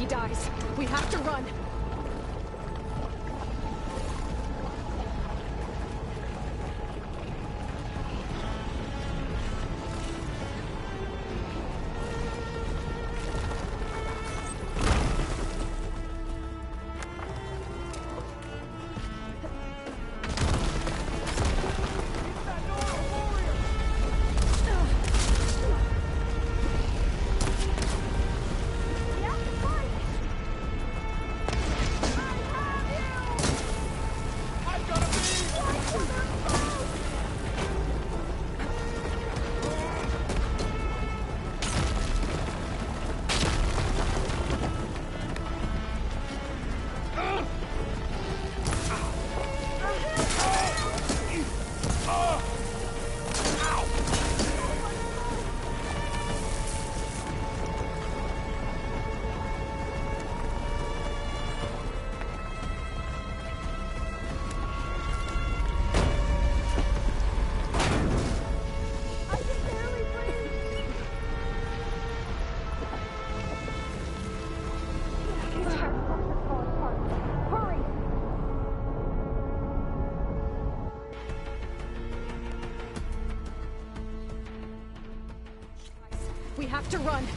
he dies. We have to run. We have to run.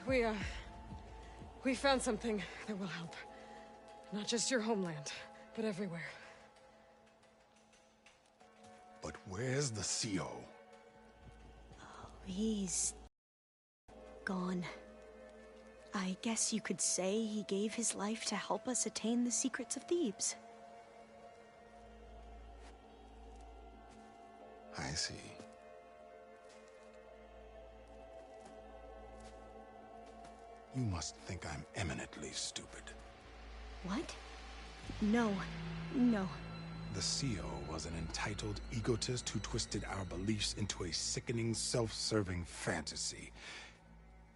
We found something that will help. Not just your homeland, but everywhere. But where's the CO? He's gone. I guess you could say he gave his life to help us attain the secrets of Thebes. I see. You must think I'm eminently stupid. What? No. The CO was an entitled egotist who twisted our beliefs into a sickening, self-serving fantasy.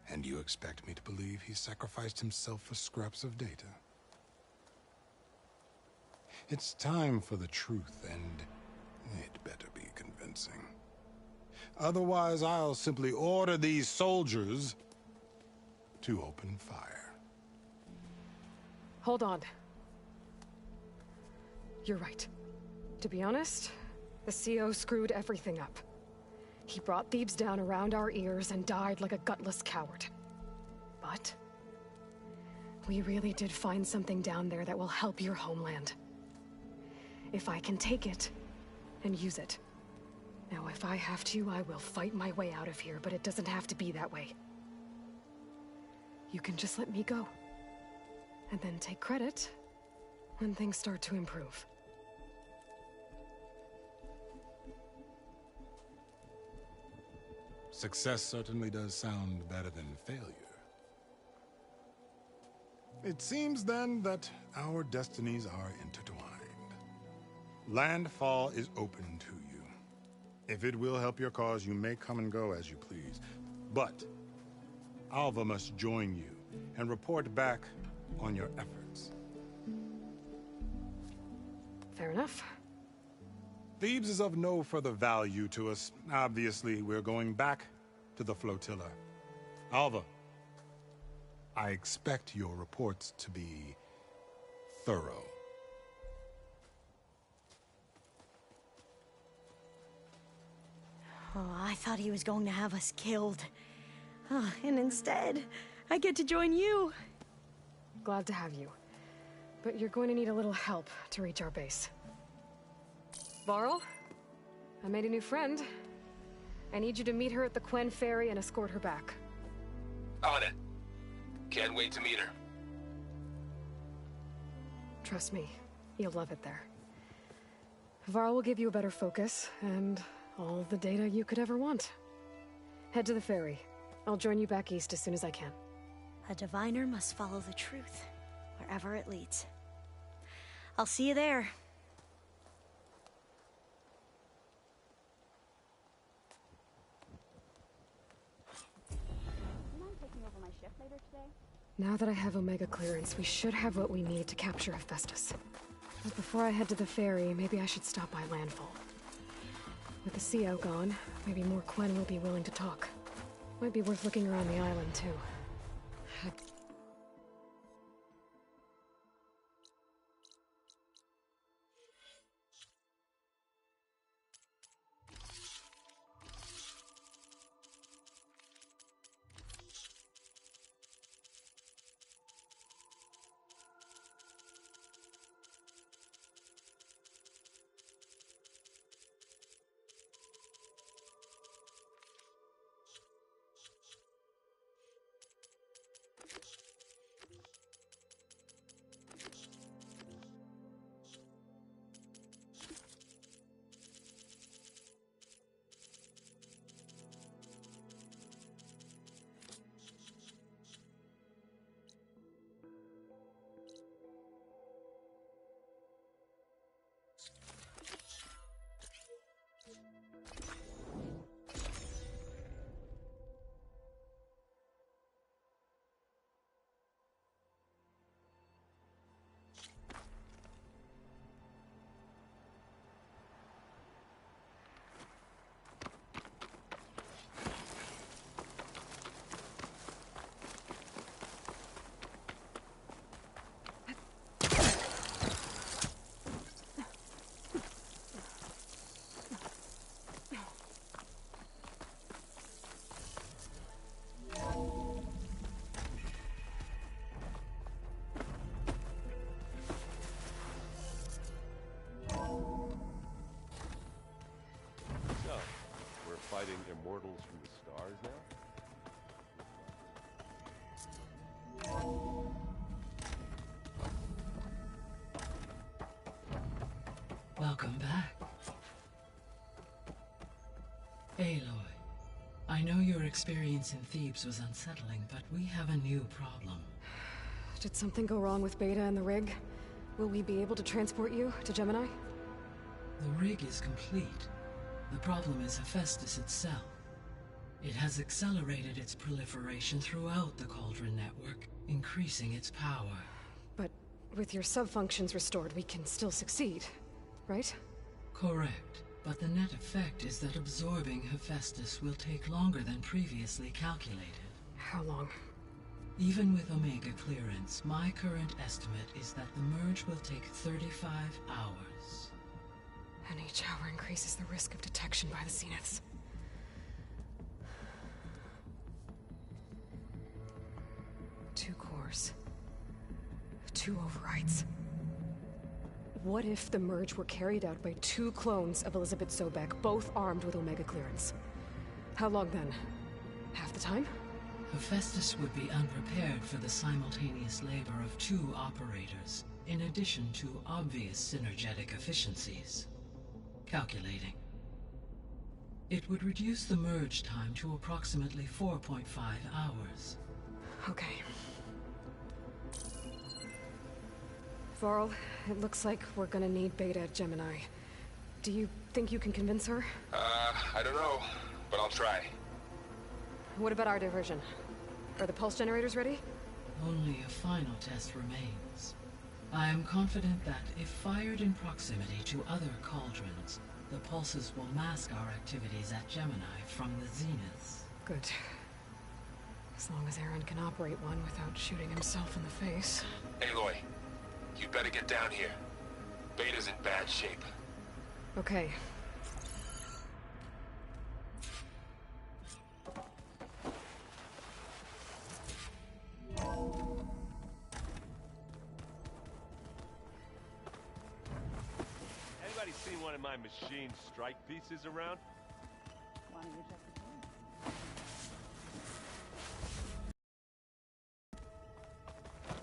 And you expect me to believe he sacrificed himself for scraps of data? It's time for the truth, and it better be convincing. Otherwise, I'll simply order these soldiers to open fire. Hold on. You're right. To be honest, the CO screwed everything up. He brought Thebes down around our ears and died like a gutless coward. But we really did find something down there that will help your homeland. If I can take it and use it. Now, if I have to, I will fight my way out of here, but it doesn't have to be that way. You can just let me go. And then take credit when things start to improve. Success certainly does sound better than failure. It seems then that our destinies are intertwined. Landfall is open to you. If it will help your cause, you may come and go as you please. But Alva must join you and report back on your efforts. Fair enough. Thebes is of no further value to us. Obviously, we're going back to the flotilla. Alva, I expect your reports to be thorough. Oh, I thought he was going to have us killed. And instead, I get to join you. Glad to have you. But you're going to need a little help to reach our base. Varl, I made a new friend. I need you to meet her at the Quen Ferry and escort her back. On it. Can't wait to meet her. Trust me, you'll love it there. Varl will give you a better focus, and all the data you could ever want. Head to the ferry. I'll join you back east as soon as I can. A diviner must follow the truth, wherever it leads. I'll see you there. Now that I have Omega clearance, we should have what we need to capture Hephaestus. But before I head to the ferry, maybe I should stop by landfall. With the CO gone, maybe more Quen will be willing to talk. Might be worth looking around the island, too. Welcome back. Aloy, I know your experience in Thebes was unsettling, but we have a new problem. Did something go wrong with Beta and the rig? Will we be able to transport you to Gemini? The rig is complete. The problem is Hephaestus itself. It has accelerated its proliferation throughout the Cauldron network, increasing its power. But with your sub-functions restored, we can still succeed, right? Correct. But the net effect is that absorbing Hephaestus will take longer than previously calculated. How long? Even with Omega clearance, my current estimate is that the merge will take 35 hours. And each hour increases the risk of detection by the Zeniths. Two cores. Two overrides. What if the merge were carried out by two clones of Elizabeth Sobek, both armed with Omega clearance? How long then? Half the time? Hephaestus would be unprepared for the simultaneous labor of two operators, in addition to obvious synergetic efficiencies. Calculating. It would reduce the merge time to approximately 4.5 hours. Okay. Varl, it looks like we're gonna need Beta at Gemini. Do you think you can convince her? I don't know, but I'll try. What about our diversion? Are the pulse generators ready? Only a final test remains. I am confident that, if fired in proximity to other cauldrons, the pulses will mask our activities at Gemini from the Zeniths. Good. As long as Aaron can operate one without shooting himself in the face. Aloy, you better get down here. Beta's in bad shape. Okay. Anybody seen one of my machine strike pieces around?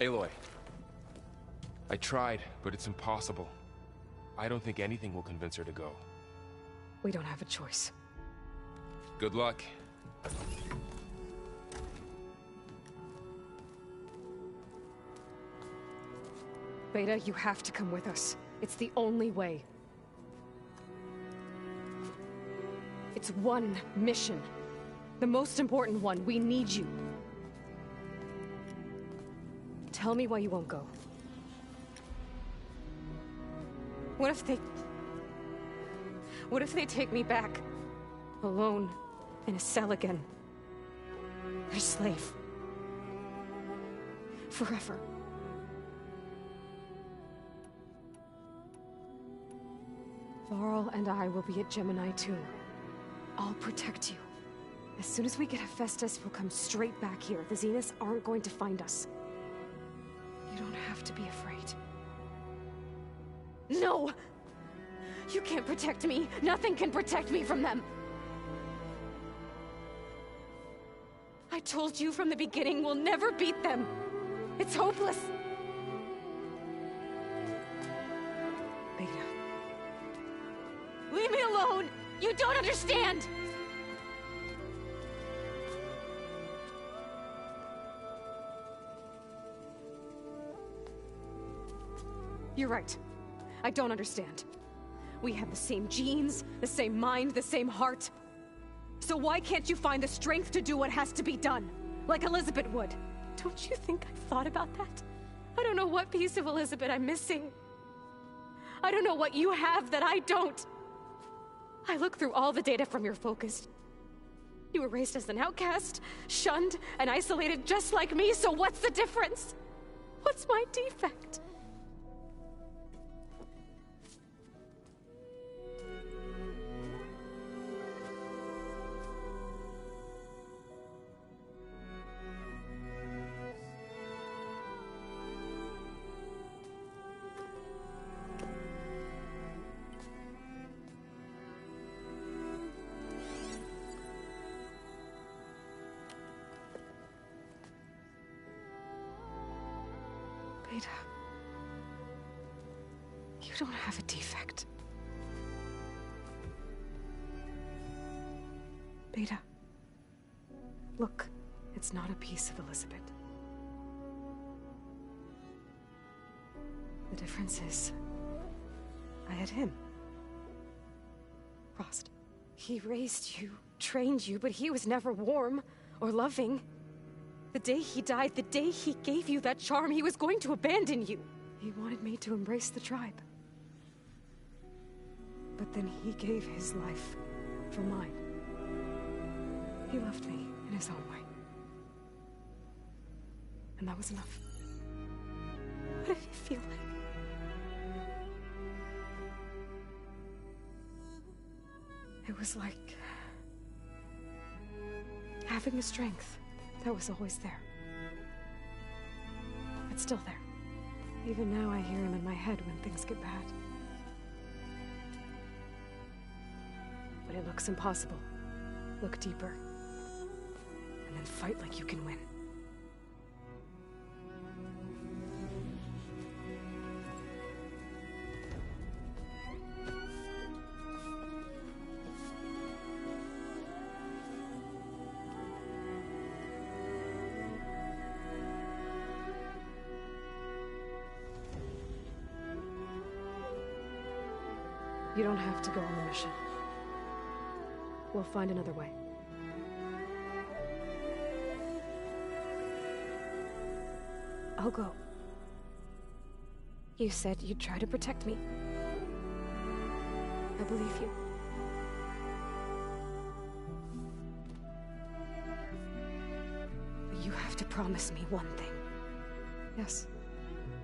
Aloy. I tried, but it's impossible. I don't think anything will convince her to go. We don't have a choice. Good luck. Beta, you have to come with us. It's the only way. It's one mission. The most important one. We need you. Tell me why you won't go. What if they take me back? Alone, in a cell again. Their slave. Forever. Varl and I will be at Gemini too. I'll protect you. As soon as we get Hephaestus, we'll come straight back here. The Zeniths aren't going to find us. You don't have to be afraid. No! You can't protect me. Nothing can protect me from them. I told you from the beginning we'll never beat them. It's hopeless. Beta. Leave me alone! You don't understand! You're right. I don't understand. We have the same genes, the same mind, the same heart. So why can't you find the strength to do what has to be done? Like Elizabeth would. Don't you think I've thought about that? I don't know what piece of Elizabeth I'm missing. I don't know what you have that I don't. I look through all the data from your focus. You were raised as an outcast, shunned, and isolated just like me, so what's the difference? What's my defect? Beta. You don't have a defect. Beta. Look, it's not a piece of Elizabeth. The difference is, I had him. Frost. He raised you, trained you, but he was never warm or loving. The day he died, the day he gave you that charm, he was going to abandon you. He wanted me to embrace the tribe. But then he gave his life for mine. He loved me in his own way. And that was enough. What did it feel like? It was like having the strength that was always there. It's still there. Even now I hear him in my head when things get bad. When it looks impossible, look deeper. And then fight like you can win. You don't have to go on the mission. We'll find another way. I'll go. You said you'd try to protect me. I believe you. But you have to promise me one thing. Yes,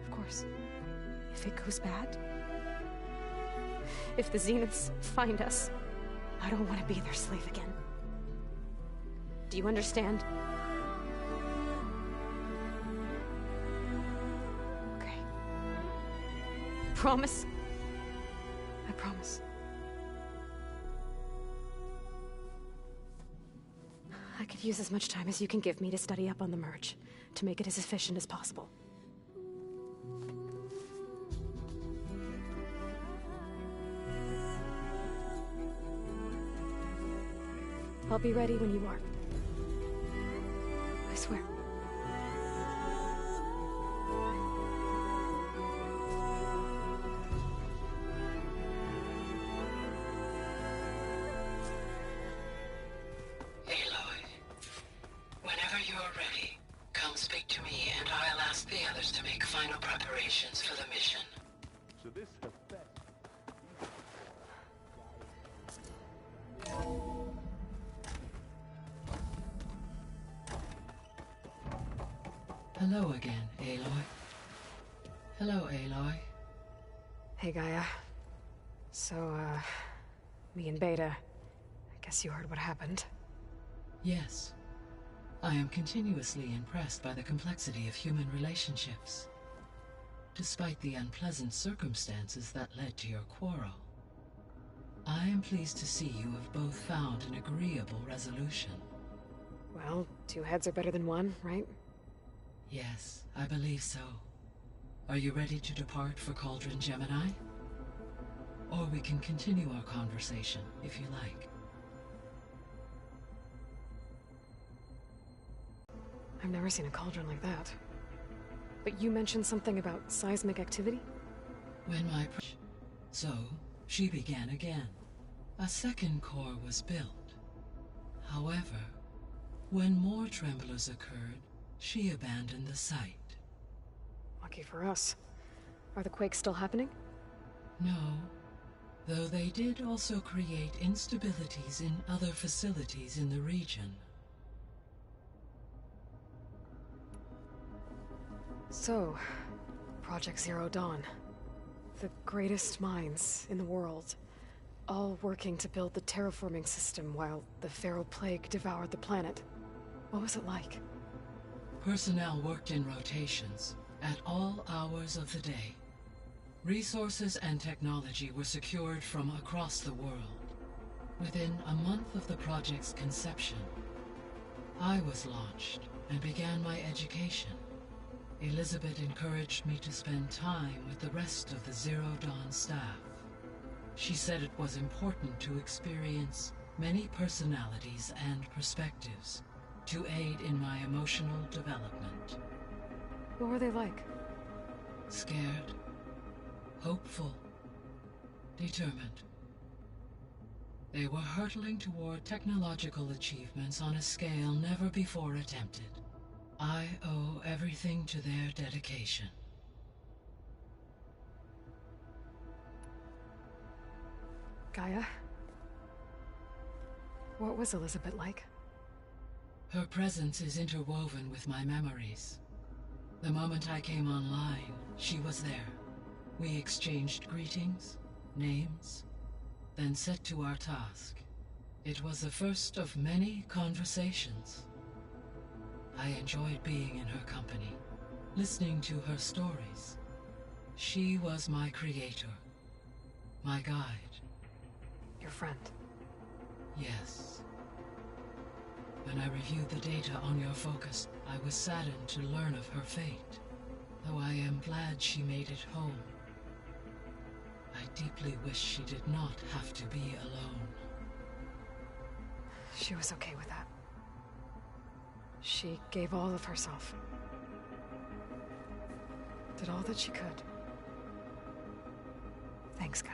of course. If it goes bad, if the Zeniths find us, I don't want to be their slave again. Do you understand? Okay. Promise? I promise. I could use as much time as you can give me to study up on the merge, to make it as efficient as possible. I'll be ready when you are. I swear. Aloy, whenever you're ready, come speak to me and I'll ask the others to make final preparations for the mission. So this effect... Hello again, Aloy. Hello, Aloy. Hey, Gaia. So, me and Beta, I guess you heard what happened. Yes. I am continuously impressed by the complexity of human relationships. Despite the unpleasant circumstances that led to your quarrel, I am pleased to see you have both found an agreeable resolution. Well, two heads are better than one, right? Yes, I believe so. Are you ready to depart for Cauldron Gemini? Or we can continue our conversation, if you like. I've never seen a cauldron like that. But you mentioned something about seismic activity? When my... So, she began again. A second core was built. However, when more tremblers occurred, she abandoned the site. Lucky for us. Are the quakes still happening? No, though they did also create instabilities in other facilities in the region. So, Project Zero Dawn. The greatest minds in the world, all working to build the terraforming system while the Pharaoh Plague devoured the planet. What was it like? Personnel worked in rotations, at all hours of the day. Resources and technology were secured from across the world. Within a month of the project's conception, I was launched and began my education. Elizabeth encouraged me to spend time with the rest of the Zero Dawn staff. She said it was important to experience many personalities and perspectives to aid in my emotional development. What were they like? Scared, hopeful, determined. They were hurtling toward technological achievements on a scale never before attempted. I owe everything to their dedication. Gaia? What was Elizabeth like? Her presence is interwoven with my memories. The moment I came online, she was there. We exchanged greetings, names, then set to our task. It was the first of many conversations. I enjoyed being in her company, listening to her stories. She was my creator, my guide. Your friend. Yes. When I reviewed the data on your focus, I was saddened to learn of her fate, though I am glad she made it home. I deeply wish she did not have to be alone. She was okay with that. She gave all of herself. Did all that she could. Thanks, Gaia.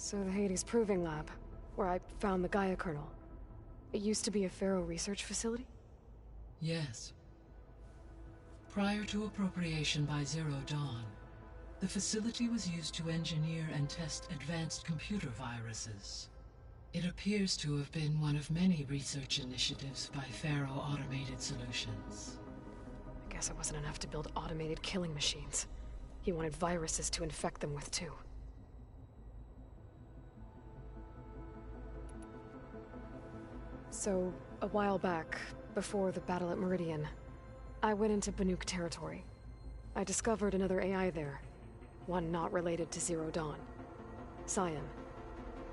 So the Hades Proving Lab, where I found the Gaia kernel. It used to be a Pharaoh research facility? Yes. Prior to appropriation by Zero Dawn, the facility was used to engineer and test advanced computer viruses. It appears to have been one of many research initiatives by Pharaoh Automated Solutions. I guess it wasn't enough to build automated killing machines. He wanted viruses to infect them with, too. So, a while back, before the battle at Meridian, I went into Banuk territory. I discovered another AI there, one not related to Zero Dawn. Cyan.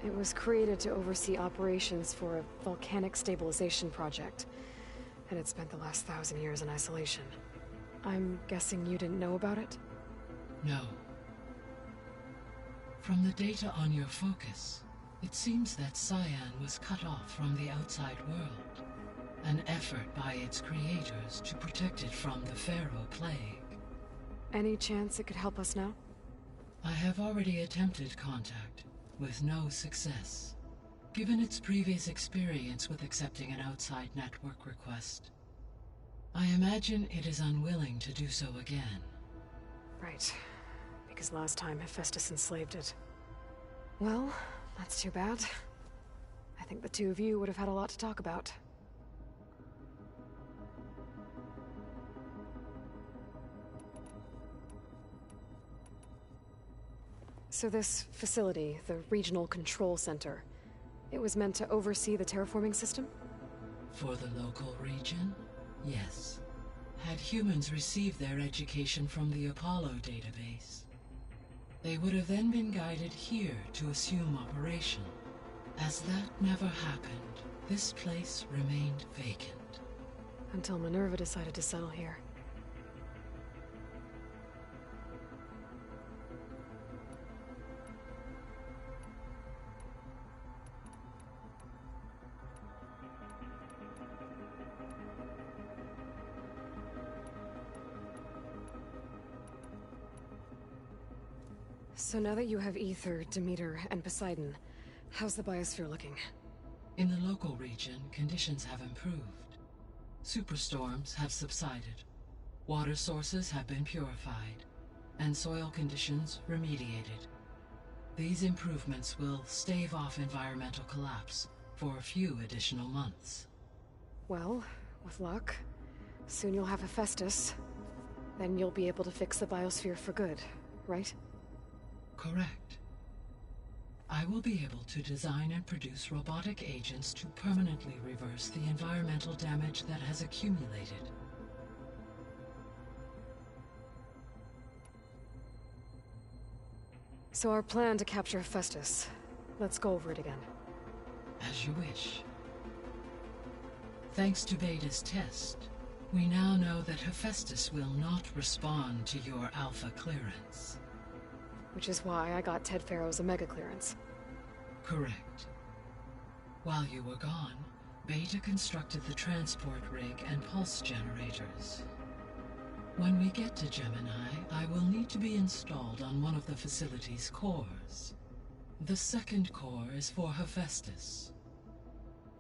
It was created to oversee operations for a volcanic stabilization project, and it spent the last 1,000 years in isolation. I'm guessing you didn't know about it? No. From the data on your focus, it seems that Cyan was cut off from the outside world, an effort by its creators to protect it from the Pharaoh plague. Any chance it could help us now? I have already attempted contact, with no success. Given its previous experience with accepting an outside network request, I imagine it is unwilling to do so again. Right. Because last time Hephaestus enslaved it. Well, that's too bad. I think the two of you would have had a lot to talk about. So this facility, the Regional Control Center, it was meant to oversee the terraforming system? For the local region, yes. Had humans received their education from the Apollo database, they would have then been guided here to assume operation. As that never happened, this place remained vacant. Until Minerva decided to settle here. So now that you have Ether, Demeter, and Poseidon, how's the biosphere looking? In the local region, conditions have improved. Superstorms have subsided. Water sources have been purified, and soil conditions remediated. These improvements will stave off environmental collapse for a few additional months. Well, with luck, soon you'll have Hephaestus. Then you'll be able to fix the biosphere for good, right? Correct. I will be able to design and produce robotic agents to permanently reverse the environmental damage that has accumulated. So our plan to capture Hephaestus. Let's go over it again. As you wish. Thanks to Beta's test, we now know that Hephaestus will not respond to your Alpha clearance. Which is why I got Ted Farrow's Omega clearance. Correct. While you were gone, Beta constructed the transport rig and pulse generators. When we get to Gemini, I will need to be installed on one of the facility's cores. The second core is for Hephaestus.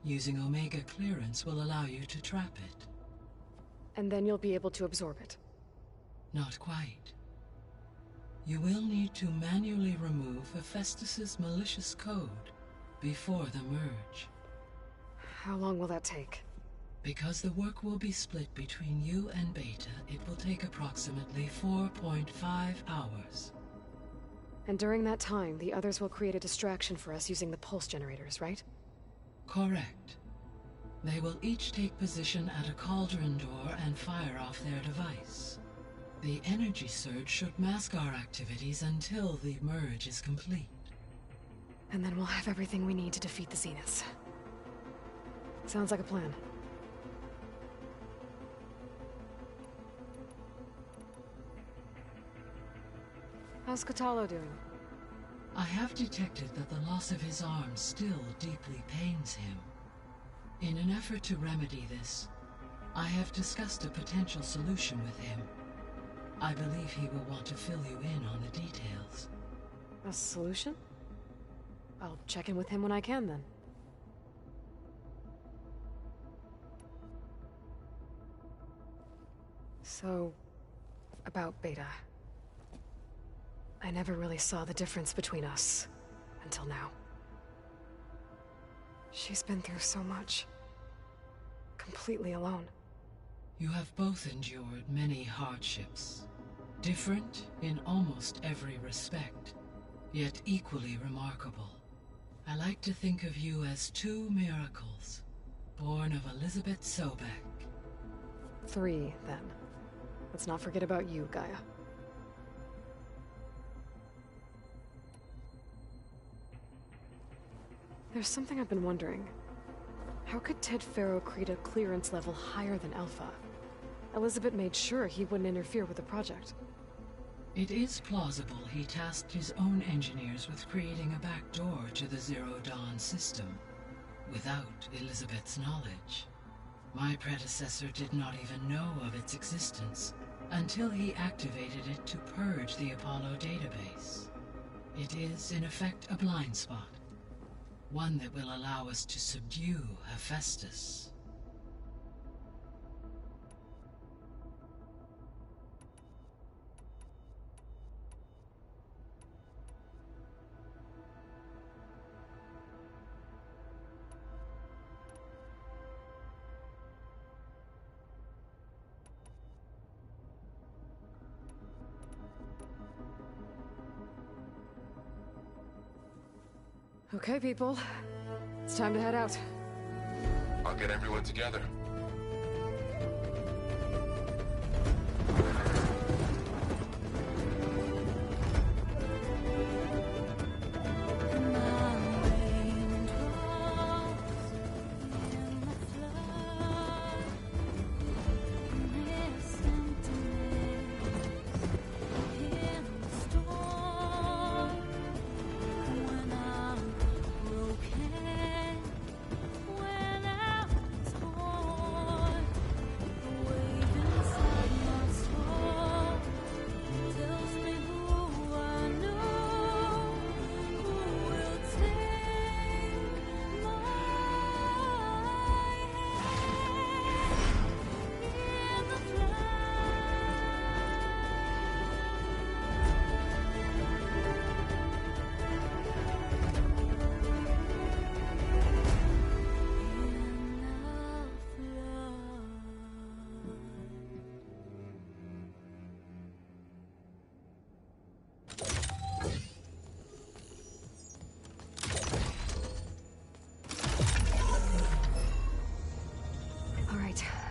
Using Omega clearance will allow you to trap it. And then you'll be able to absorb it. Not quite. You will need to manually remove Hephaestus's malicious code before the merge. How long will that take? Because the work will be split between you and Beta, it will take approximately 4.5 hours. And during that time, the others will create a distraction for us using the pulse generators, right? Correct. They will each take position at a cauldron door and fire off their device. The energy surge should mask our activities until the merge is complete. And then we'll have everything we need to defeat the Zeniths. Sounds like a plan. How's Katalo doing? I have detected that the loss of his arm still deeply pains him. In an effort to remedy this, I have discussed a potential solution with him. I believe he will want to fill you in on the details. A solution? I'll check in with him when I can, then. So, about Beta. I never really saw the difference between us, until now. She's been through so much. Completely alone. You have both endured many hardships. Different in almost every respect, yet equally remarkable. I like to think of you as two miracles, born of Elizabeth Sobek. 3, then. Let's not forget about you, Gaia. There's something I've been wondering. How could Ted Farrow create a clearance level higher than Alpha? Elizabeth made sure he wouldn't interfere with the project. It is plausible he tasked his own engineers with creating a backdoor to the Zero Dawn system, without Elizabeth's knowledge. My predecessor did not even know of its existence, until he activated it to purge the Apollo database. It is, in effect, a blind spot. One that will allow us to subdue Hephaestus. Okay, people. It's time to head out. I'll get everyone together.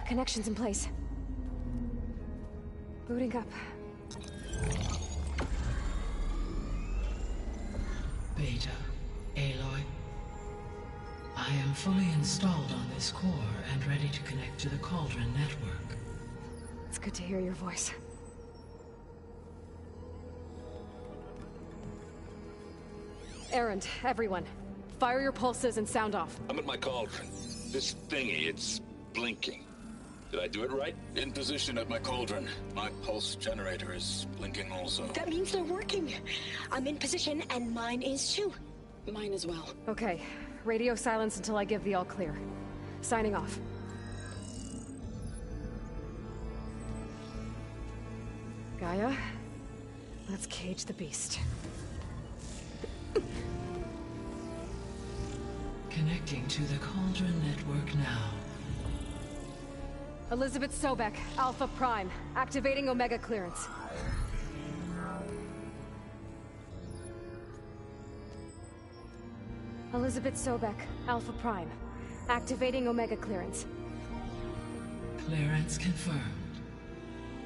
Connections in place. Booting up. Beta, Aloy. I am fully installed on this core and ready to connect to the Cauldron network. It's good to hear your voice. Errand, everyone. Fire your pulses and sound off. I'm at my cauldron. This thingy, it's blinking. Did I do it right? In position at my cauldron. My pulse generator is blinking also. That means they're working. I'm in position, and mine is too. Mine as well. Okay. Radio silence until I give the all clear. Signing off. Gaia, let's cage the beast. Connecting to the Cauldron network now. Elizabeth Sobek, Alpha Prime, activating Omega clearance. Elizabeth Sobek, Alpha Prime, activating Omega clearance. Clearance confirmed.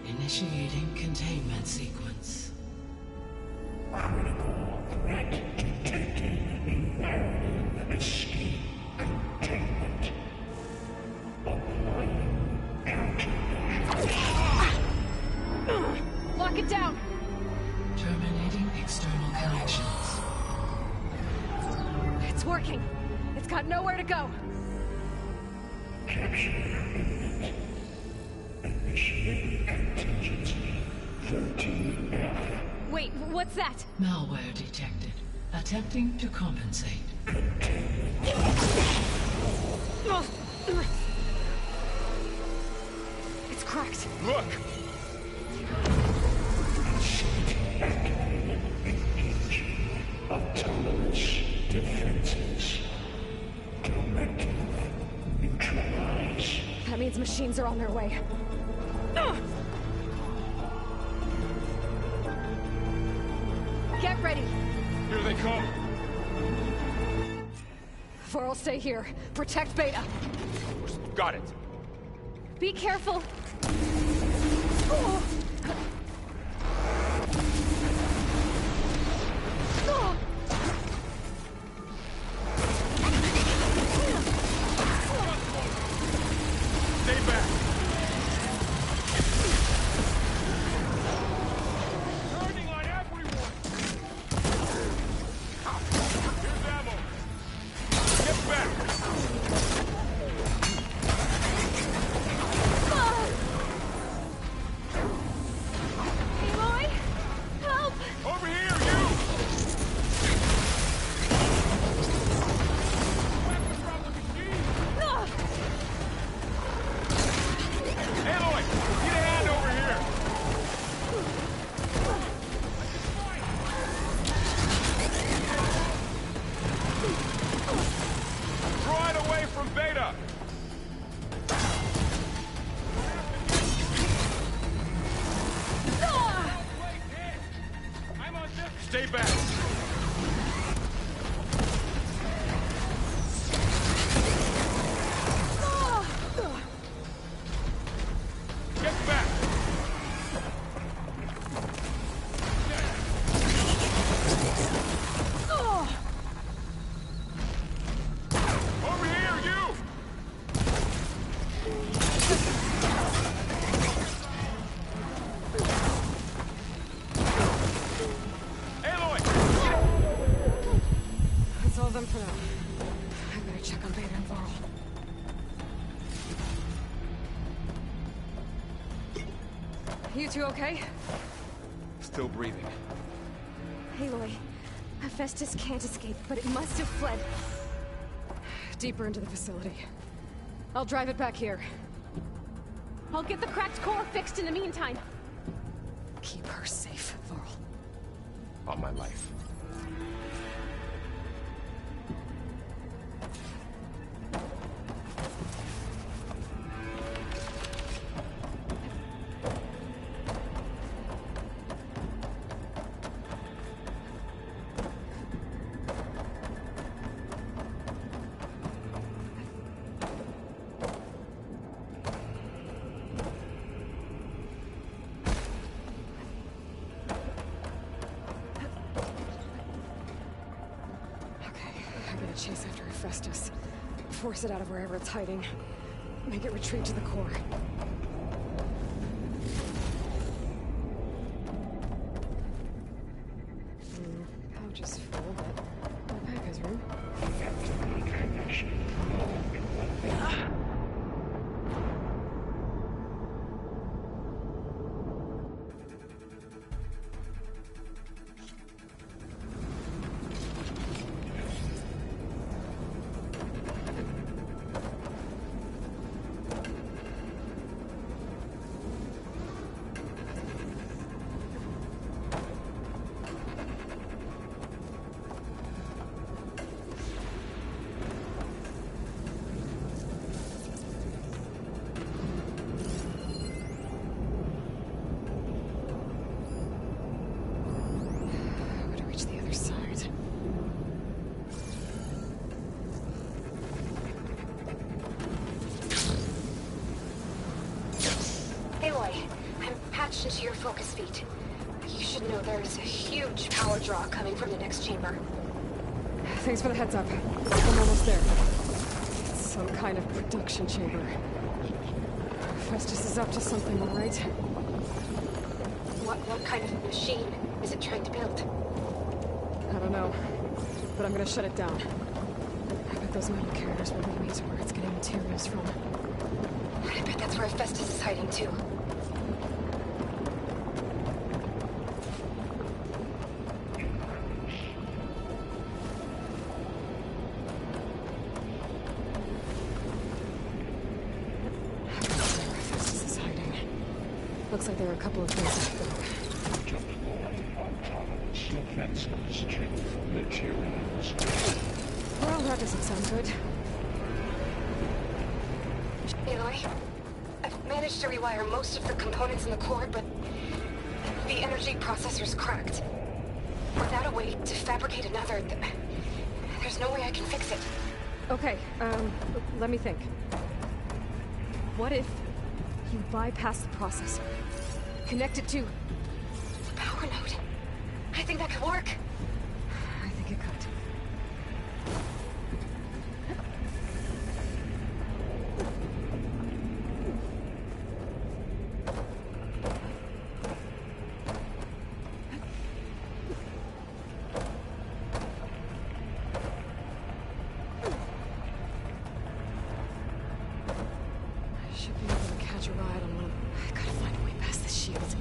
Initiating containment sequence. Critical threat detected. Imperative escape containment. Applying countermeasures. Lock it down! Terminating external connections. It's working. It's got nowhere to go. Capture imminent. Initiating contingency 13F. Wait, what's that? Malware detected. Attempting to compensate. It's cracked. Look! Activated. Engaging. Autonomous defenses. Directive. Neutralize. That means machines are on their way. Get ready! Here they come! Vorl, stay here. Protect Beta. Got it. Be careful! Stay back! Turning on everyone! Here's ammo! Get back! Aloy! Help! Over here, you! Weapon from the machine! Aloy! Get a hand over here! Draw it away from Beta! Stay back! Get back! Over here, you! Aloy! That's all of them for now. I better check on Beta and Vorl. You two okay? Still breathing. Aloy, Hephaestus can't escape, but it must have fled. Deeper into the facility. I'll drive it back here. I'll get the cracked core fixed in the meantime. Keep her safe, Vorl. On my life. Chase after Hephaestus. Force it out of wherever it's hiding. Make it retreat to the core. Pouch is full, but attention to your focus feed. You should know there's a huge power draw coming from the next chamber. Thanks for the heads up. I'm almost there. It's some kind of production chamber. Festus is up to something, all right? What kind of machine is it trying to build? I don't know, but I'm gonna shut it down. I bet those metal carriers will lead me to where it's getting materials from. I bet that's where Festus is hiding too. Festus is hiding. Looks like there are a couple of things to go. Defenses to materials. Well, that doesn't sound good. Aloy, I've managed to rewire most of the components in the core, but the energy processor's cracked. Without a way to fabricate another, there's no way I can fix it. Okay, let me think. What if you bypass the processor? Connect it to The power node. I think that could work. I think it could. I should be able to catch a ride on one of them. I gotta find a way past this shield.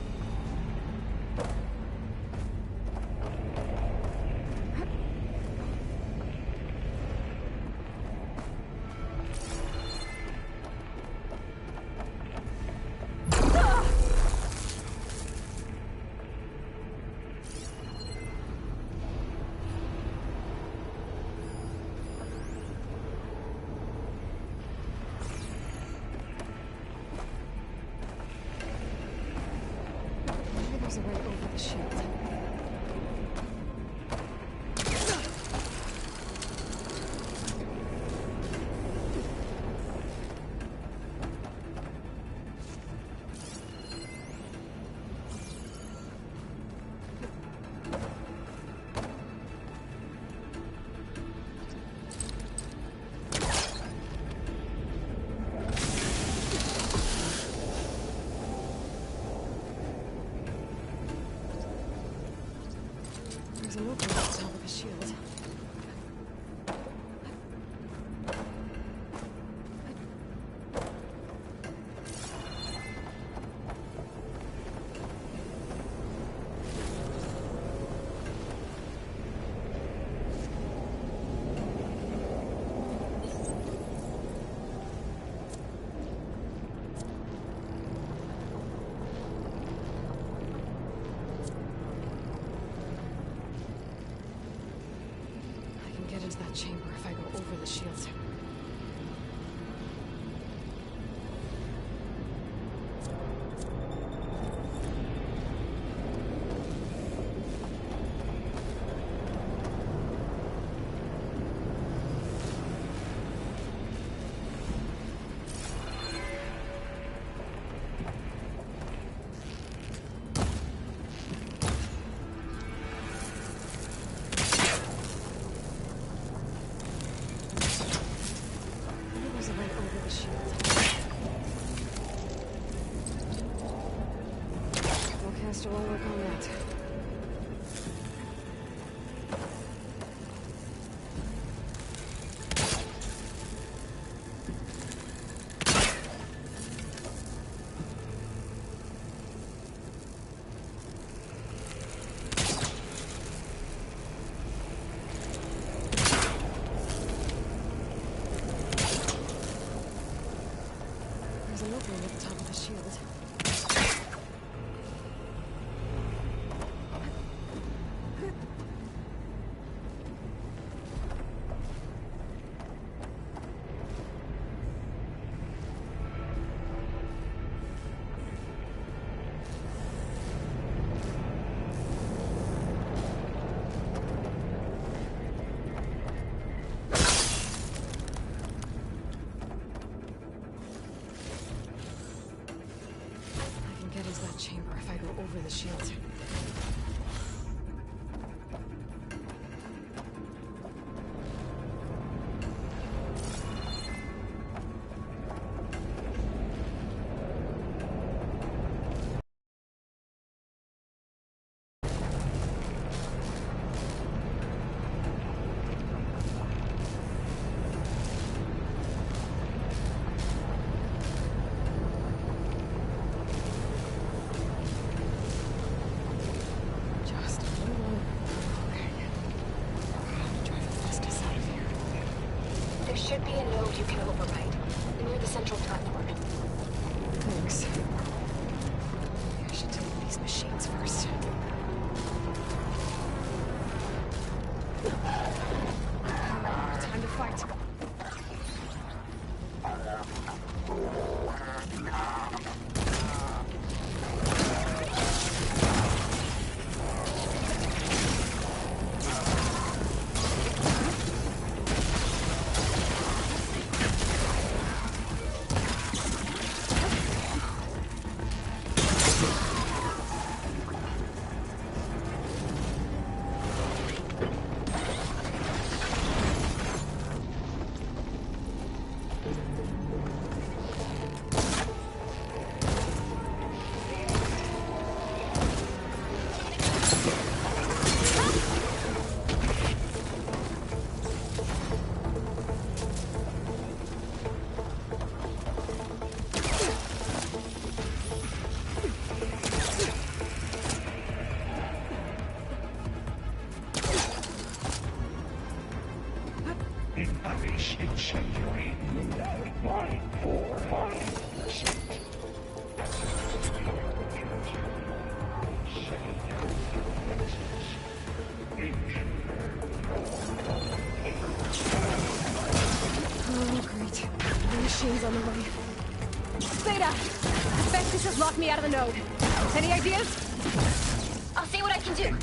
Maybe there's a way over the shield. There's an opening at the top of the shield. I can get into that chamber if I go over the shield. Maybe there's a way over the shield. Bowcaster will work on that. There's an opening at the top of the shield. close that chamber if I go over the shields. There should be a node you can override, near the central platform. Thanks. Maybe I should delete these machines first. Time to fight. Increase incendiary. Line 400%. Oh, great. The machine's on the way. Beta! Asbestos has locked me out of the node. Any ideas? I'll see what I can do.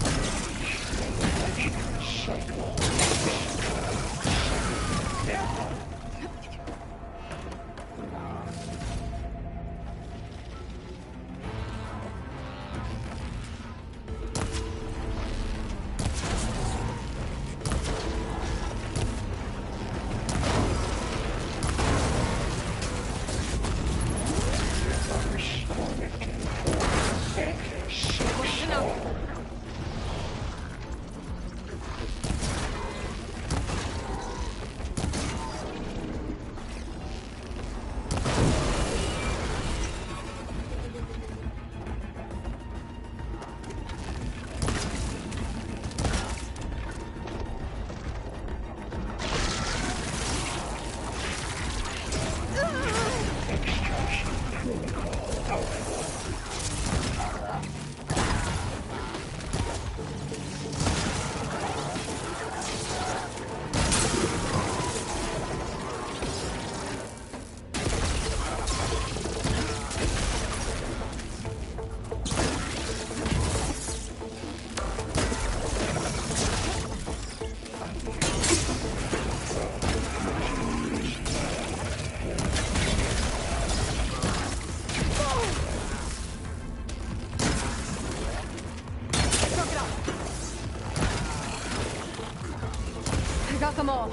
Got them all.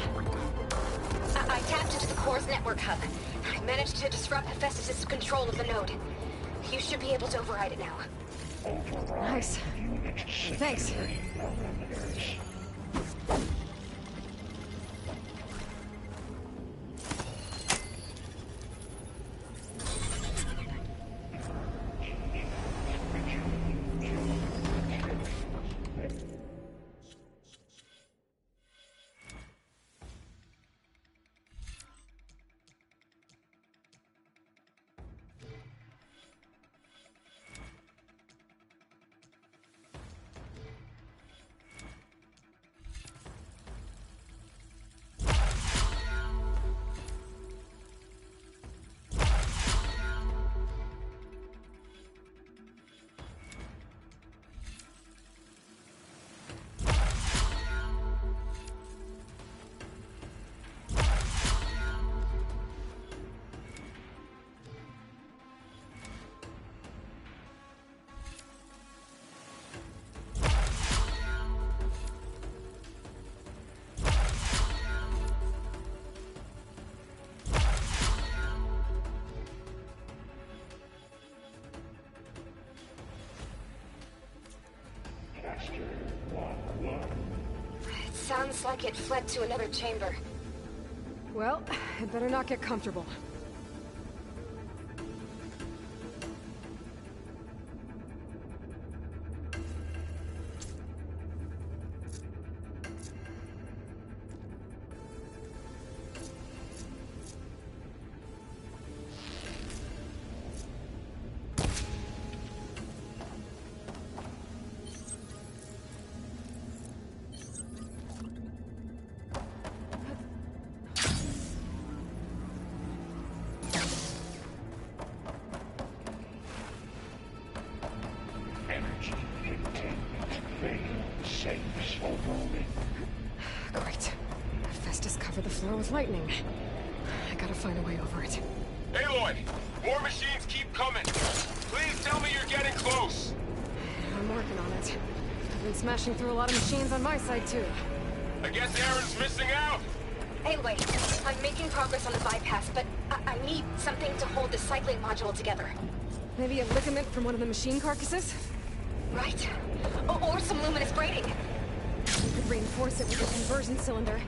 I tapped into the core's network hub. I managed to disrupt Hephaestus' control of the node. You should be able to override it now. Nice. Thanks. Sounds like it fled to another chamber. Well, it better not get comfortable. Energy containment failed. Safes overloaded. Great. Festus covered the floor with lightning. I gotta find a way over it. Aloy! More machines keep coming! Please tell me you're getting close! I'm working on it. I've been smashing through a lot of machines on my side, too. I guess Aaron's missing out! Anyway, I'm making progress on the bypass, but I need something to hold the cycling module together. Maybe a ligament from one of the machine carcasses? Right. Or some luminous braiding. We could reinforce it with a conversion cylinder.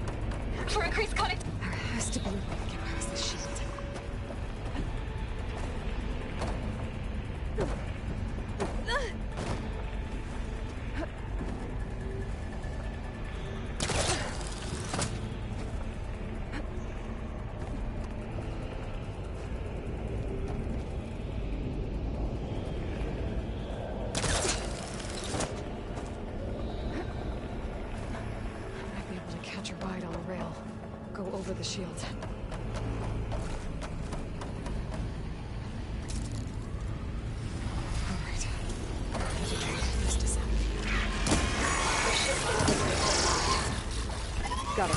For increased connect... There has to be a way to get past the shield. Catch a ride on the rail. Go over the shield. Alright. Got it.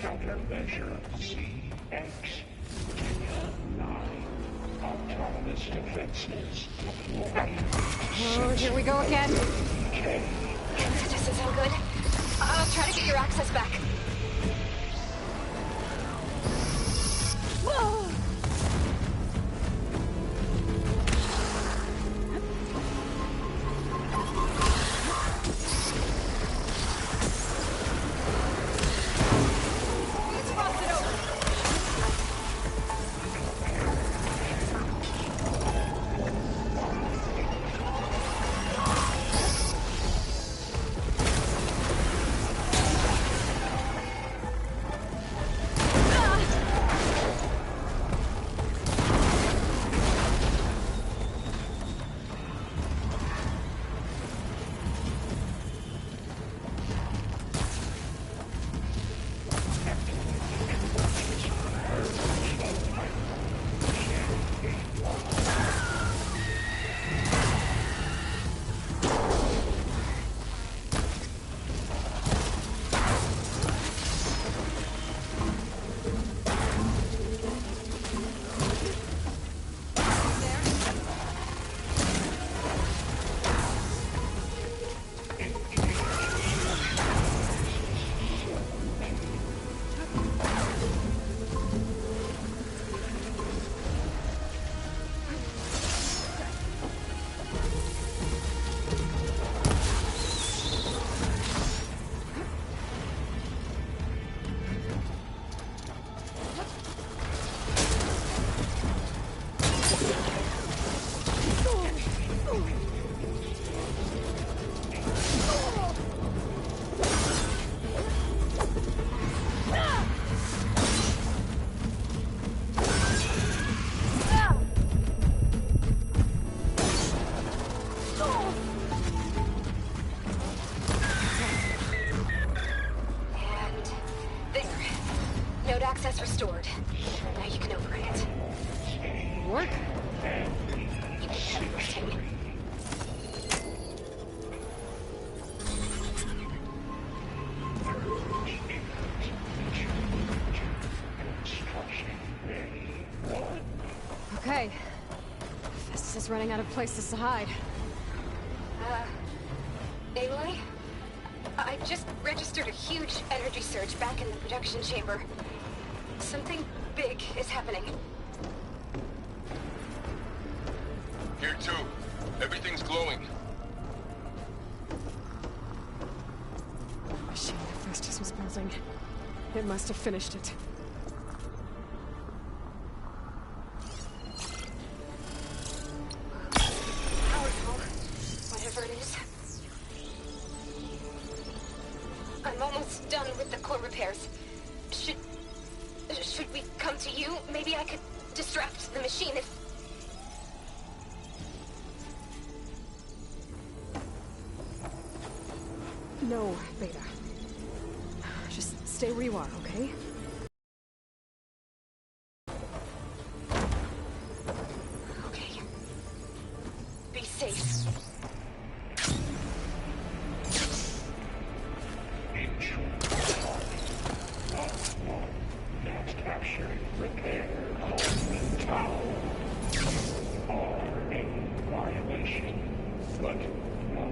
Countermeasure CX. 9. Autonomous defenses deployed. Oh, here we go again. This doesn't sound good. I'll try to get your access back. Whoa! Access restored. Now you can override it. Work? You can have it, Rotate. Okay. Festus is running out of places to hide. Aloy? I just registered a huge energy surge back in the production chamber. Something big is happening. Here too. Everything's glowing. The machine that Festus was building. It must have finished it. Powerful. Whatever it is. I'm almost done with the core repairs. Should we come to you? Maybe I could distract the machine if... No, Beta. Just stay where you are, okay? Okay. Be safe. Not captured, repair, Coleman Tower. Are a violation, but no.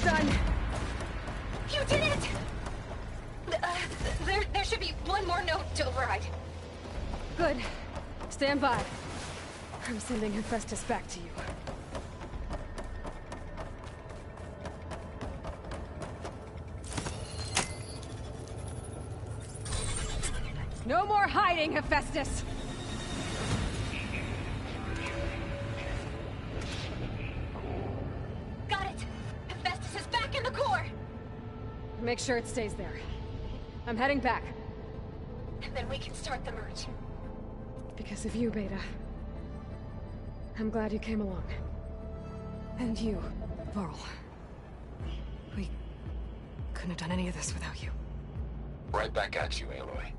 done. You did it! There should be one more note to override. Good. Stand by. I'm sending Hephaestus back to you. No more hiding, Hephaestus! Got it! Hephaestus is back in the core! Make sure it stays there. I'm heading back. And then we can start the merge. Because of you, Beta. I'm glad you came along. And you, Varl. We couldn't have done any of this without you. Right back at you, Aloy.